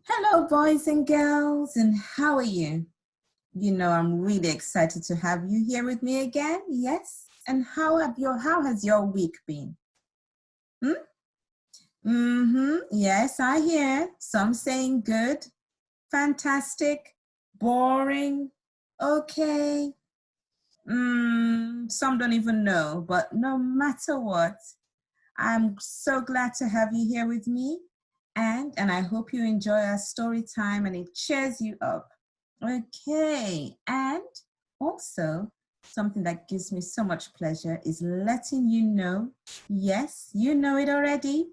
Hello, boys and girls, and how are you? I'm really excited to have you here with me again. Yes. And how has your week been? Hmm? Mm-hmm. Yes, I hear some saying good, fantastic, boring, okay. Some don't even know, but no matter what, I'm so glad to have you here with me. And I hope you enjoy our story time and it cheers you up. Okay. And also, something that gives me so much pleasure is letting you know, yes, you know it already.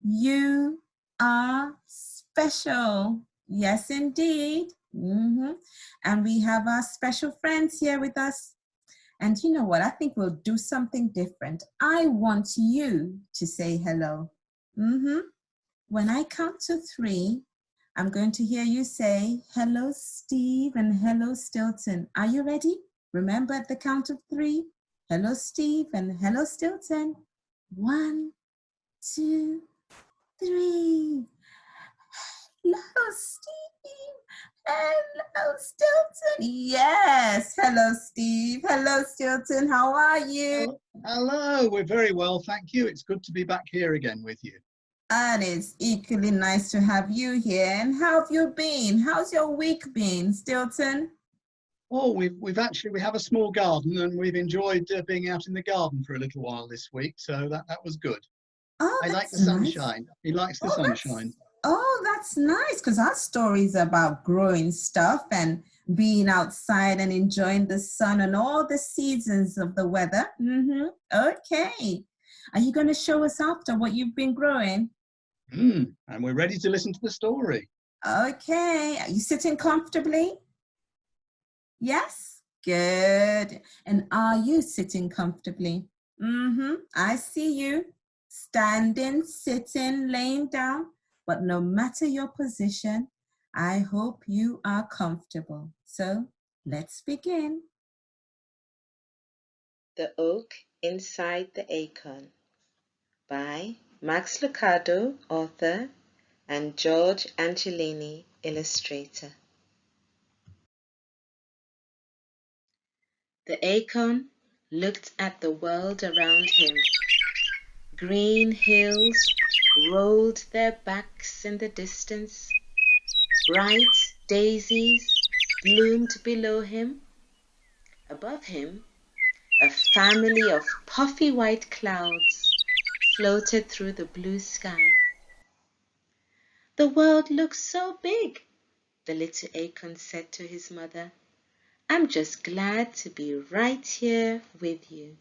You are special. Yes, indeed. And we have our special friends here with us. And you know what? I think we'll do something different. I want you to say hello. When I count to three, I'm going to hear you say, hello, Steve, and hello, Stilton. Are you ready? Remember at the count of three. Hello, Steve, and hello, Stilton. One, two, three. Hello, Steve. Hello, Stilton. Yes. Hello, Steve. Hello, Stilton. How are you? Hello, we're very well, thank you. It's good to be back here again with you. And it's equally nice to have you here. And how have you been? How's your week been, Stilton? Oh, we have a small garden and we've enjoyed being out in the garden for a little while this week, so that was good. Oh, I like the that's nice. sunshine. He likes the Oh, sunshine. that's nice because our story is about growing stuff and being outside and enjoying the sun and all the seasons of the weather. Okay. Are you going to show us after what you've been growing? And we're ready to listen to the story. Okay. Are you sitting comfortably? Yes? Good. And are you sitting comfortably? I see you. Standing, sitting, laying down. But no matter your position, I hope you are comfortable. So let's begin. The Oak Inside the Acorn by Max Lucado, author, and George Angelini, illustrator. The acorn looked at the world around him. Green hills rolled their backs in the distance. Bright daisies bloomed below him. Above him, a family of puffy white clouds floated through the blue sky. The world looks so big, the little acorn said to his mother. I'm just glad to be right here with you.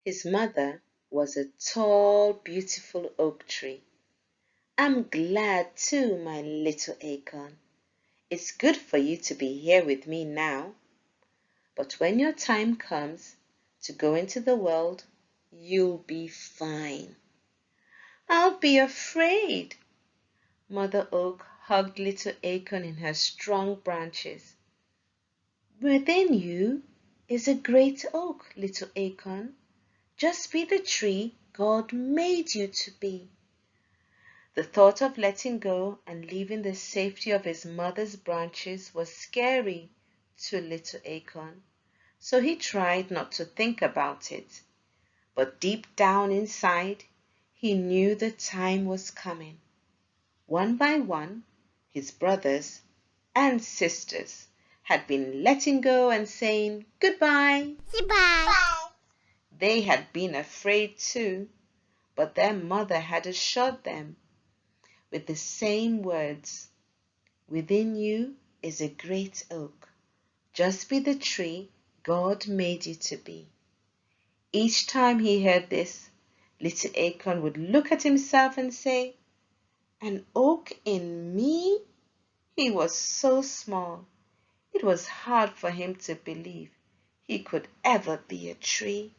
His mother was a tall, beautiful oak tree. I'm glad too, my little acorn. It's good for you to be here with me now. But when your time comes to go into the world, you'll be fine. I'll be afraid. Mother Oak hugged little Acorn in her strong branches. Within you is a great oak, little Acorn. Just be the tree God made you to be. The thought of letting go and leaving the safety of his mother's branches was scary to little Acorn, so he tried not to think about it. But deep down inside, he knew the time was coming. One by one, his brothers and sisters had been letting go and saying goodbye. Goodbye. They had been afraid too, but their mother had assured them with the same words. Within you is a great oak. Just be the tree God made you to be. Each time he heard this, little Acorn would look at himself and say, an oak in me? He was so small. It was hard for him to believe he could ever be a tree.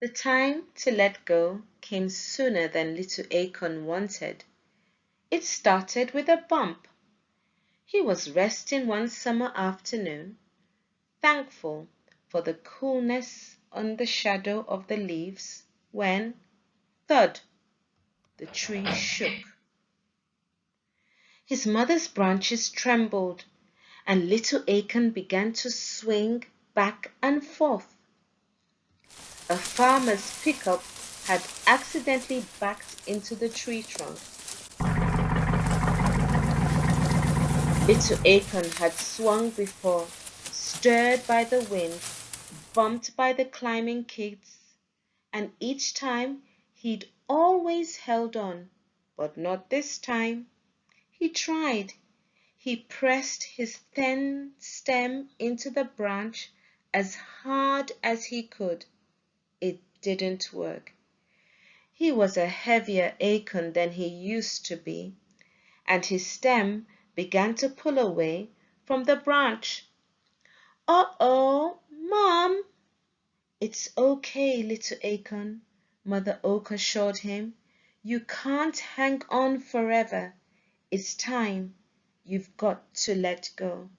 The time to let go came sooner than little Acorn wanted. It started with a bump. He was resting one summer afternoon, thankful for the coolness on the shadow of the leaves. when, thud, the tree shook. His mother's branches trembled, and little Acorn began to swing back and forth. A farmer's pickup had accidentally backed into the tree trunk. Little Acorn had swung before, stirred by the wind, bumped by the climbing kids, and each time he'd always held on, but not this time. He tried. He pressed his thin stem into the branch as hard as he could. It didn't work. He was a heavier acorn than he used to be, and his stem began to pull away from the branch. "Uh-oh, Mom!" "It's okay, little acorn," Mother Oak assured him. "You can't hang on forever. It's time. You've got to let go."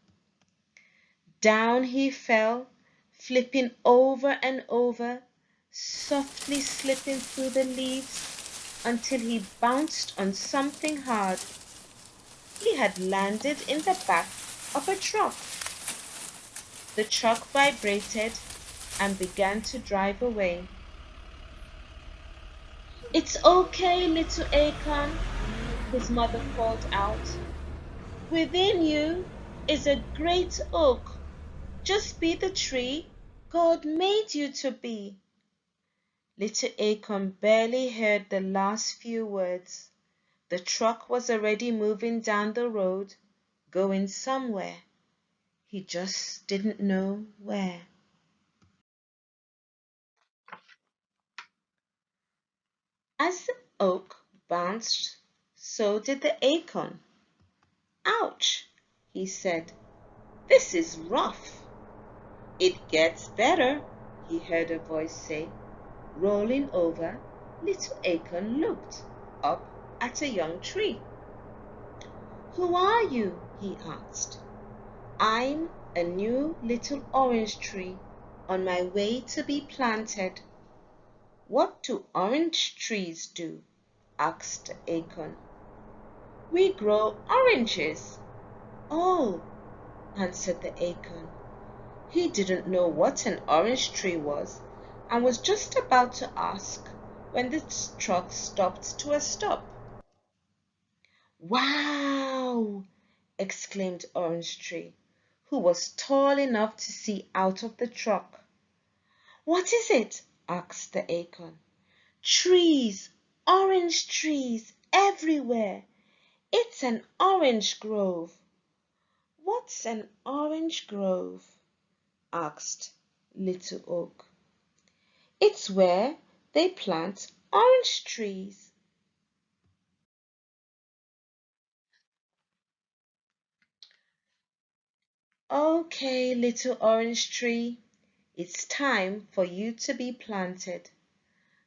Down he fell, flipping over and over, softly slipping through the leaves until he bounced on something hard. He had landed in the back of a truck. The truck vibrated and began to drive away. "It's okay, little acorn," his mother called out. "Within you is a great oak. Just be the tree God made you to be." Little Acorn barely heard the last few words. The truck was already moving down the road, going somewhere. He just didn't know where. As the oak bounced, so did the acorn. "Ouch," he said. "This is rough." "It gets better," he heard a voice say. Rolling over, little Acorn looked up at a young tree. "Who are you?" he asked. "I'm a new little orange tree on my way to be planted." "What do orange trees do?" asked the acorn. "We grow oranges." "Oh," answered the acorn. He didn't know what an orange tree was and was just about to ask when the truck stopped to a stop. "Wow!" exclaimed Orange Tree, who was tall enough to see out of the truck. "What is it?" asked the acorn. "Trees, orange trees everywhere. It's an orange grove." "What's an orange grove?" asked Little Oak. "It's where they plant orange trees." "Okay, little orange tree, it's time for you to be planted,"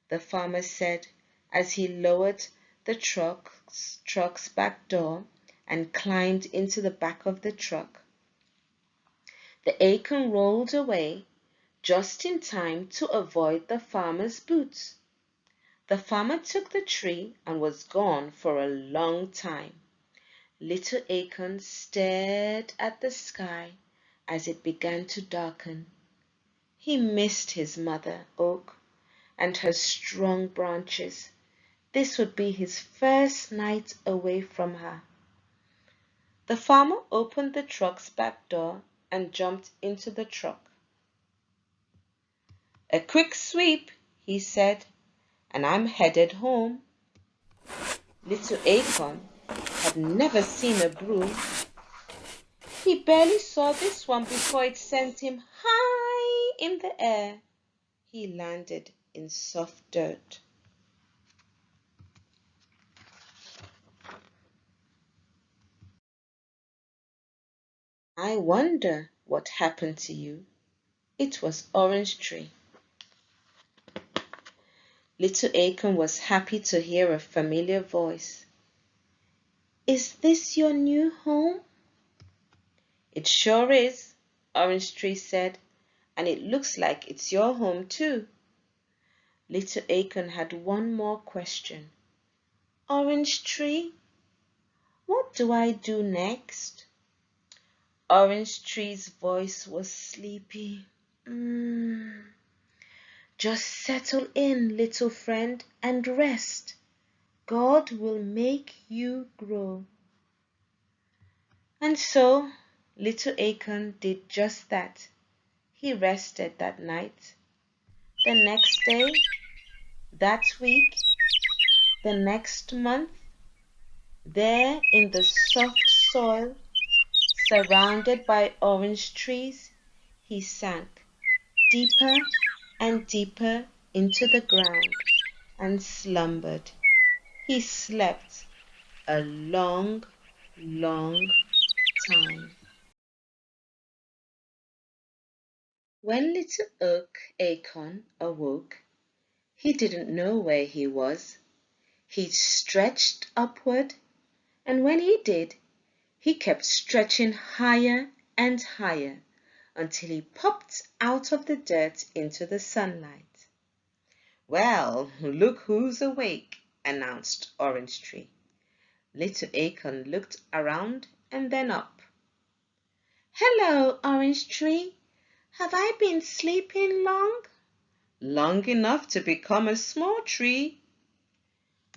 the farmer said as he lowered the truck's back door and climbed into the back of the truck. The acorn rolled away just in time to avoid the farmer's boots. The farmer took the tree and was gone for a long time. Little Acorn stared at the sky as it began to darken. He missed his mother oak and her strong branches. This would be his first night away from her. The farmer opened the truck's back door and jumped into the truck. "A quick sweep," he said, "and I'm headed home." Little Acorn had never seen a broom. He barely saw this one before it sent him high in the air. He landed in soft dirt. I wonder what happened to you. It was Orange Tree. Little Acorn was happy to hear a familiar voice. "Is this your new home?" "It sure is," Orange Tree said, "and it looks like it's your home too." Little Acorn had one more question. Orange tree, what do I do next? Orange tree's voice was sleepy. Just settle in, little friend, and rest. God will make you grow. And so little Acorn did just that. He rested that night. The next day, that week, the next month, there in the soft soil, surrounded by orange trees, he sank deeper and deeper into the ground and slumbered. He slept a long, long time. When little Acorn awoke, he didn't know where he was. He stretched upward, and when he did, he kept stretching higher and higher until he popped out of the dirt into the sunlight. Well, look who's awake, announced Orange Tree. Little Acorn looked around and then up. Hello, Orange Tree. Have I been sleeping long? Long enough to become a small tree.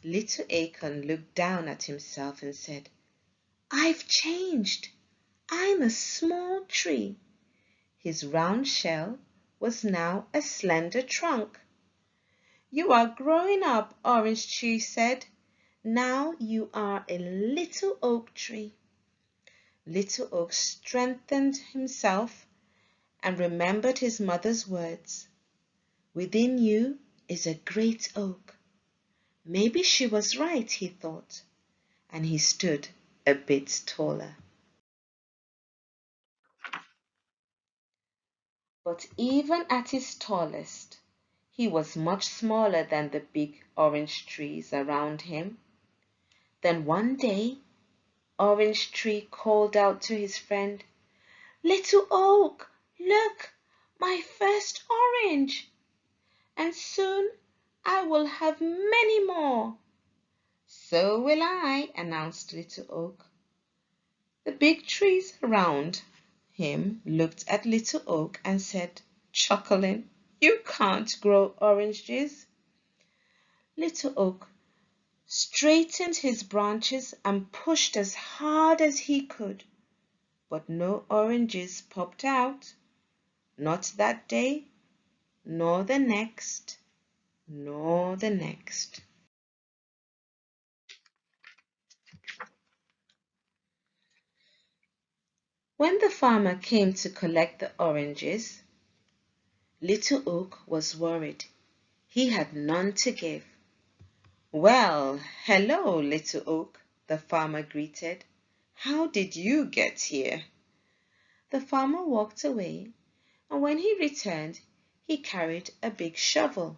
Little Acorn looked down at himself and said, I've changed. I'm a small tree. His round shell was now a slender trunk. You are growing up, Orange Tree said. Now you are a little oak tree. Little Oak strengthened himself and remembered his mother's words. Within you is a great oak. Maybe she was right, he thought, and he stood a bit taller. But even at his tallest, he was much smaller than the big orange trees around him. Then one day, Orange Tree called out to his friend, Little Oak, look, my first orange, and soon I will have many more. So will I, announced Little Oak. The big trees around him looked at Little Oak and said, chuckling, You can't grow oranges. Little Oak straightened his branches and pushed as hard as he could, but no oranges popped out. Not that day, nor the next, nor the next. When the farmer came to collect the oranges, Little Oak was worried. He had none to give. Well, hello, Little Oak, the farmer greeted. How did you get here? The farmer walked away, and when he returned, he carried a big shovel.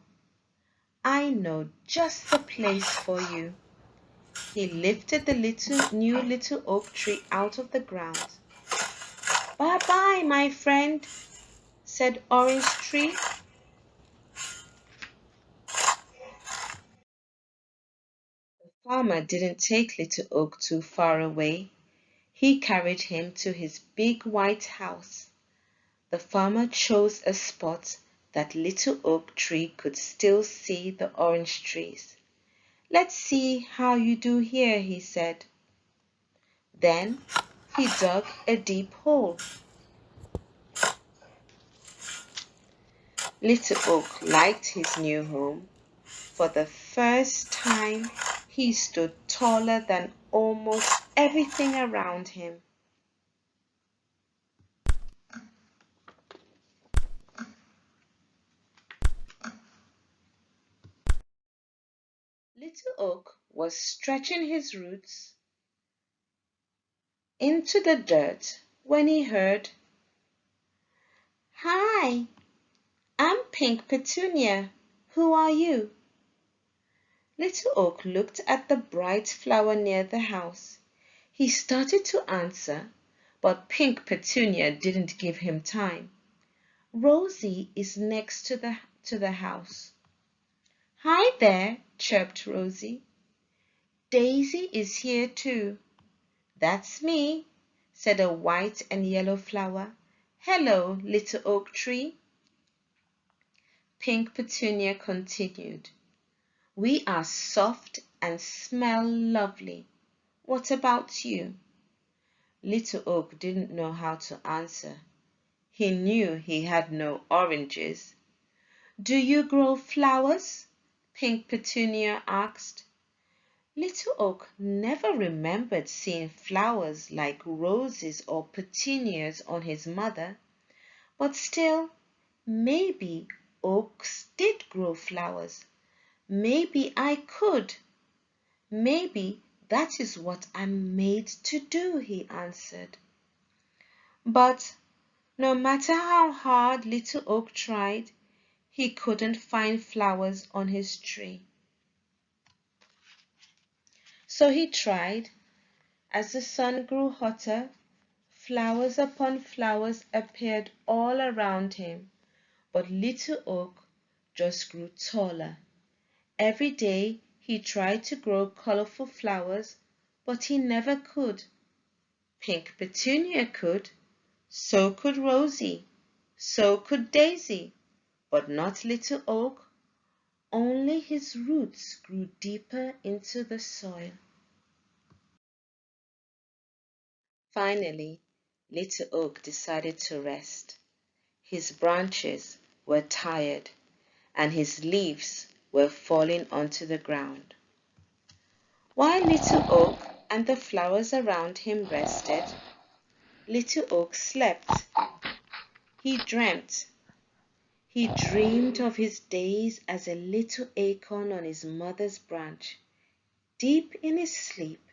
I know just the place for you. He lifted the new little oak tree out of the ground. Bye-bye, my friend, said Orange Tree. The farmer didn't take Little Oak too far away. He carried him to his big white house. The farmer chose a spot that Little Oak Tree could still see the orange trees. Let's see how you do here, he said. Then he dug a deep hole. Little Oak liked his new home. For the first time, he stood taller than almost everything around him. Little Oak was stretching his roots into the dirt when he heard, Hi, I'm Pink Petunia. Who are you? Little Oak looked at the bright flower near the house. He started to answer, but Pink Petunia didn't give him time. Rosie is next to the house. Hi there, chirped Rosie. Daisy is here too. That's me, said a white and yellow flower. Hello, little oak tree. Pink Petunia continued. We are soft and smell lovely. What about you? Little Oak didn't know how to answer. He knew he had no oranges. Do you grow flowers? Pink Petunia asked. Little Oak never remembered seeing flowers like roses or petunias on his mother, but still, maybe oaks did grow flowers. Maybe I could. Maybe that is what I'm made to do, he answered. But no matter how hard Little Oak tried, he couldn't find flowers on his tree. So he tried. As the sun grew hotter, flowers upon flowers appeared all around him, but Little Oak just grew taller. Every day he tried to grow colorful flowers, but he never could. Pink Petunia could, so could Rosie, so could Daisy, but not Little Oak. Only his roots grew deeper into the soil. Finally, Little Oak decided to rest. His branches were tired and his leaves were falling onto the ground. While Little Oak and the flowers around him rested, Little Oak slept. He dreamt. He dreamed of his days as a little acorn on his mother's branch. Deep in his sleep,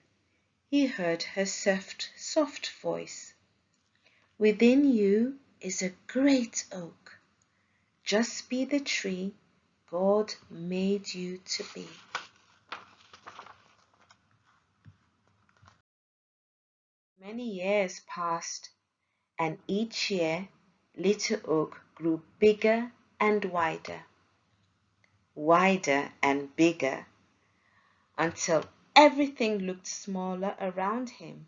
he heard her soft voice. Within you is a great oak. Just be the tree God made you to be. Many years passed, and each year Little Oak grew bigger and wider and bigger, until everything looked smaller around him.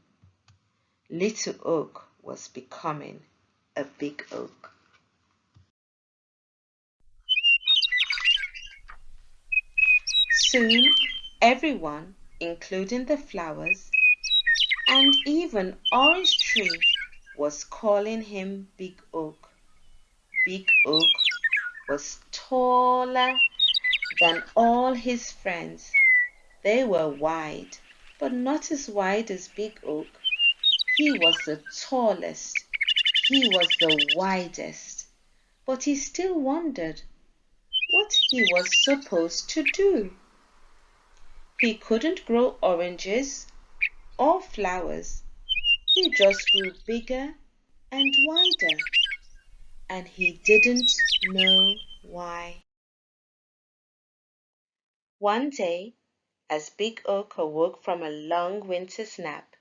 Little Oak was becoming a big oak. Soon, everyone, including the flowers, and even Orange Tree, was calling him Big Oak. Big Oak was taller than all his friends. They were wide, but not as wide as Big Oak. He was the tallest. He was the widest. But he still wondered what he was supposed to do. He couldn't grow oranges or flowers. He just grew bigger and wider, and he didn't know why. One day, as Big Oak awoke from a long winter's nap,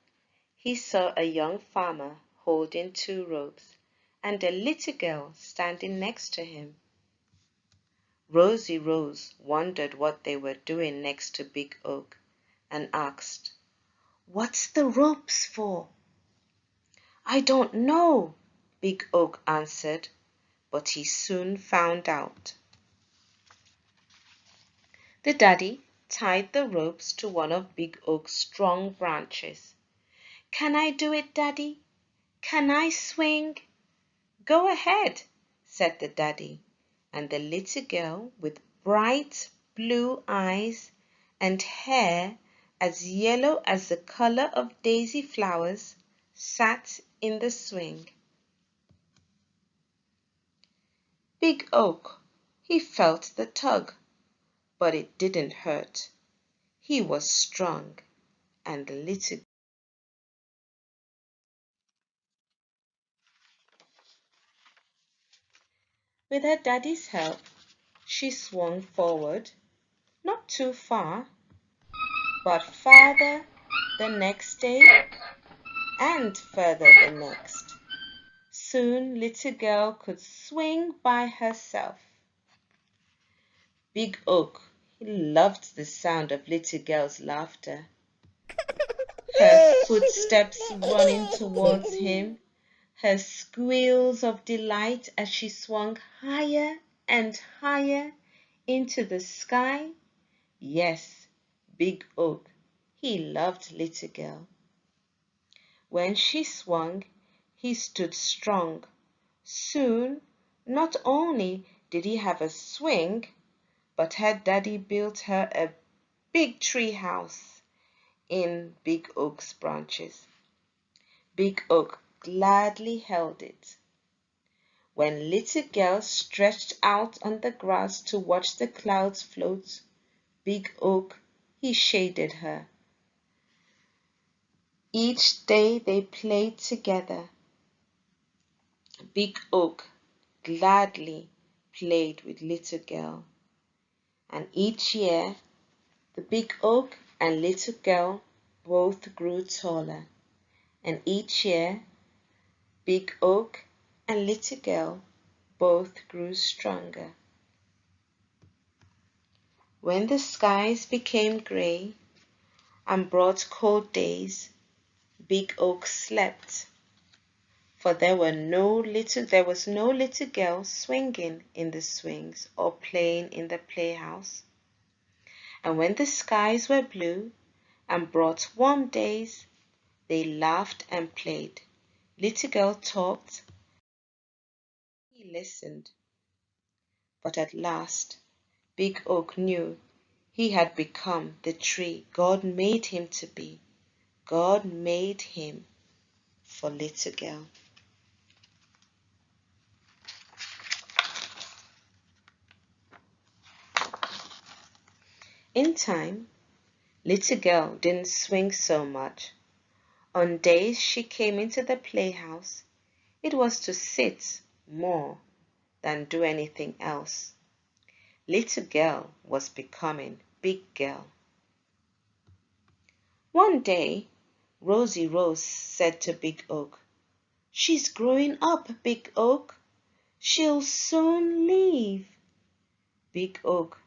he saw a young farmer holding two ropes and a little girl standing next to him. Rosy Rose wondered what they were doing next to Big Oak and asked, "What's the ropes for?" "I don't know," Big Oak answered, but he soon found out. The daddy tied the ropes to one of Big Oak's strong branches. "Can I do it, Daddy? Can I swing?" "Go ahead," said the daddy, and the little girl with bright blue eyes and hair as yellow as the color of daisy flowers sat in the swing. Big Oak, he felt the tug, but it didn't hurt. He was strong, and the little with her daddy's help, she swung forward, not too far, but farther the next day and further the next. Soon Little Girl could swing by herself. Big Oak, He loved the sound of little girl's laughter, her footsteps running towards him, her squeals of delight as she swung higher and higher into the sky. Yes, Big Oak, he loved little girl. When she swung, he stood strong. Soon, not only did he have a swing, but her daddy built her a big tree house in Big Oak's branches. Big Oak gladly held it. When little girl stretched out on the grass to watch the clouds float, Big Oak, he shaded her. Each day they played together. Big Oak gladly played with little girl, and each year the big oak and little girl both grew taller, and each year Big Oak and little girl both grew stronger. When the skies became gray and brought cold days, Big Oak slept, for there was no little girl swinging in the swings or playing in the playhouse. And when the skies were blue and brought warm days, they laughed and played. Little girl talked, he listened. But at last, Big Oak knew he had become the tree God made him to be. God made him for little girl. In time, little girl didn't swing so much. On days she came into the playhouse, it was to sit more than do anything else. Little girl was becoming big girl. One day, Rosie Rose said to Big Oak, "She's growing up, Big Oak. She'll soon leave." Big Oak,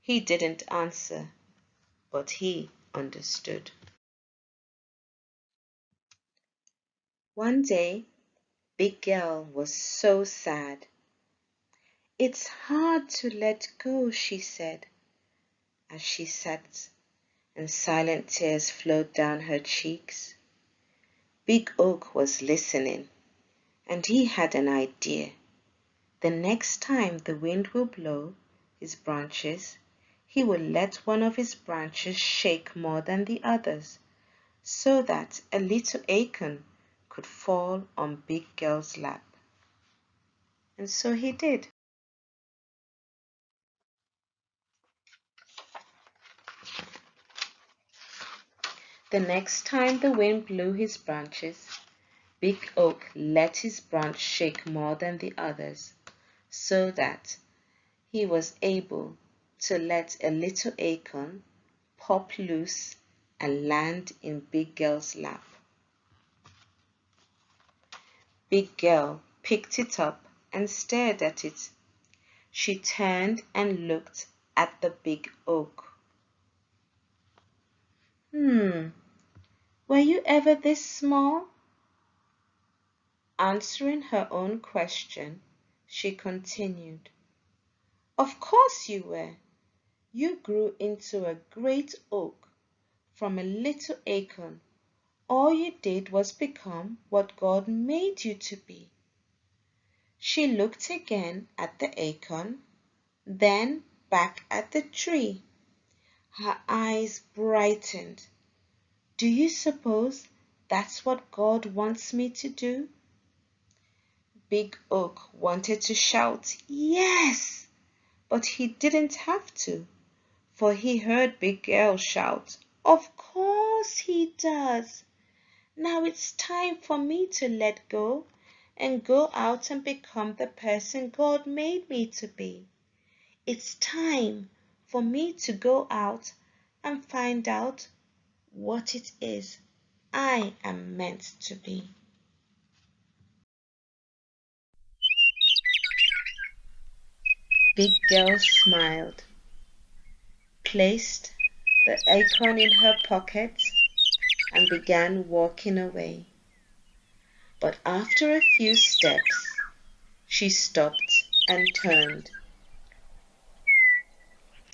he didn't answer, but he understood. One day, Big Girl was so sad. "It's hard to let go," she said, as she sat, and silent tears flowed down her cheeks. Big Oak was listening, and he had an idea. The next time the wind will blow his branches, he will let one of his branches shake more than the others, so that a little acorn could fall on Big Girl's lap. And so he did. The next time the wind blew his branches, Big Oak let his branch shake more than the others, so that he was able to let a little acorn pop loose and land in Big Girl's lap. Big Girl picked it up and stared at it. She turned and looked at the big oak. Were you ever this small?" Answering her own question, she continued, "Of course you were. You grew into a great oak from a little acorn. All you did was become what God made you to be." She looked again at the acorn, then back at the tree. Her eyes brightened. "Do you suppose that's what God wants me to do?" Big Oak wanted to shout, "Yes!" but he didn't have to, for he heard Big Girl shout, "Of course he does. Now it's time for me to let go and go out and become the person God made me to be. It's time for me to go out and find out what it is I am meant to be." Big Girl smiled. placed the acorn in her pocket and began walking away. But after a few steps, she stopped and turned.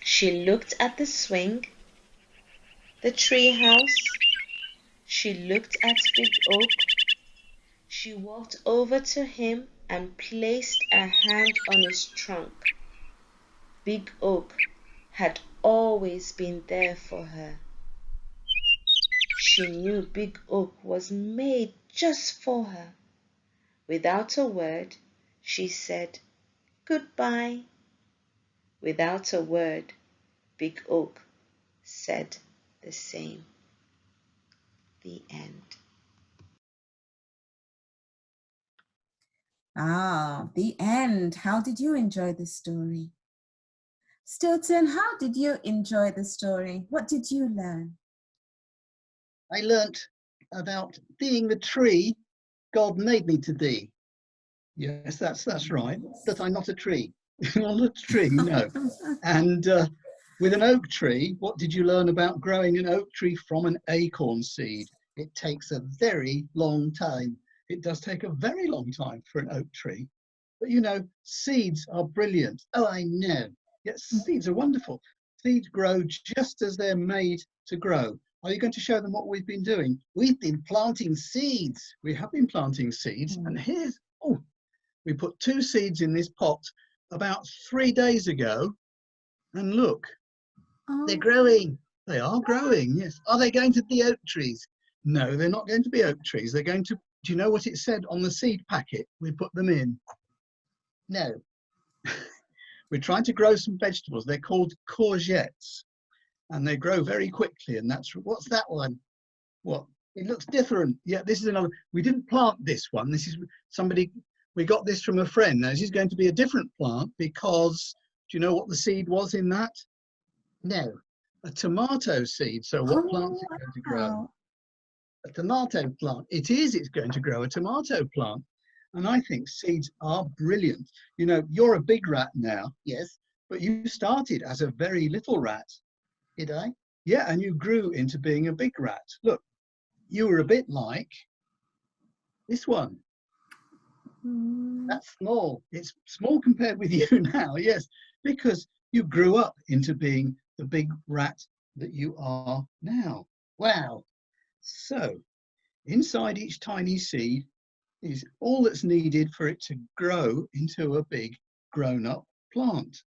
She looked at the swing, the tree house. She looked at Big Oak. She walked over to him and placed a hand on his trunk. Big Oak had always been there for her. She knew Big Oak was made just for her. Without a word, she said, "Goodbye." Without a word, Big Oak said the same. The end. Ah, the end. How did you enjoy the story? Stilton, how did you enjoy the story? What did you learn? I learnt about being the tree God made me to be. Yes, that's right. That I'm not a tree. I'm not a tree, no. And with an oak tree, what did you learn about growing an oak tree from an acorn seed? It takes a very long time. It does take a very long time for an oak tree. But you know, seeds are brilliant. Oh, I know. Yes, seeds are wonderful. Seeds grow just as they're made to grow. Are you going to show them what we've been doing? We've been planting seeds. We have been planting seeds. And here's, oh, we put 2 seeds in this pot about 3 days ago. And look, they're growing. They are growing, yes. Are they going to be oak trees? No, they're not going to be oak trees. They're going to, do you know what it said on the seed packet we put them in? No. We're trying to grow some vegetables. They're called courgettes. And they grow very quickly. And that's, what's that one? What? It looks different. Yeah, this is another. We didn't plant this one. This is somebody, we got this from a friend. Now, this is going to be a different plant because, do you know what the seed was in that? No, a tomato seed. So what plant is it going to grow? A tomato plant. It is, it's going to grow a tomato plant. And I think seeds are brilliant. You know, you're a big rat now, yes, but you started as a very little rat. Did I? Yeah, and you grew into being a big rat. Look, you were a bit like this one. That's small. It's small compared with you now, yes, because you grew up into being the big rat that you are now. Wow. So inside each tiny seed is all that's needed for it to grow into a big grown-up plant.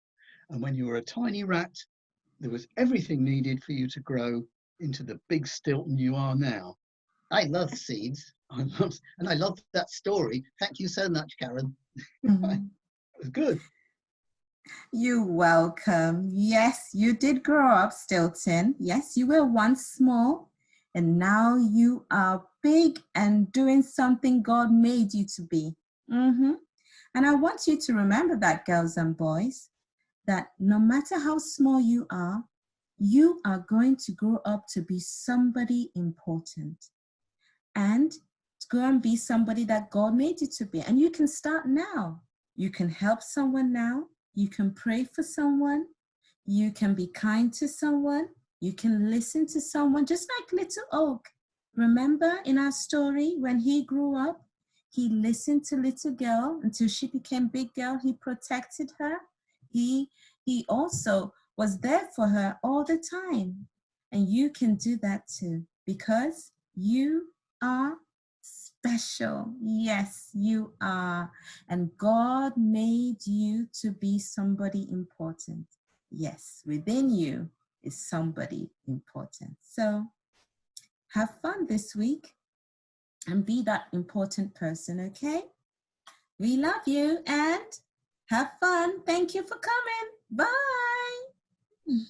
And when you were a tiny rat, there was everything needed for you to grow into the big Stilton you are now. I love seeds. And I love that story. Thank you so much, Karen. It was good. You're welcome. Yes, you did grow up, Stilton. Yes, you were once small, and now you are big and doing something God made you to be. And I want you to remember that, girls and boys, that no matter how small you are going to grow up to be somebody important. And go and be somebody that God made you to be. And you can start now. You can help someone now. You can pray for someone. You can be kind to someone. You can listen to someone, just like Little Oak. Remember in our story, when he grew up, he listened to little girl until she became big girl. He protected her. He also was there for her all the time. And you can do that too, because you are special. Yes, you are. And God made you to be somebody important. Yes, within you is somebody important. So have fun this week and be that important person, okay? We love you and have fun. Thank you for coming. Bye.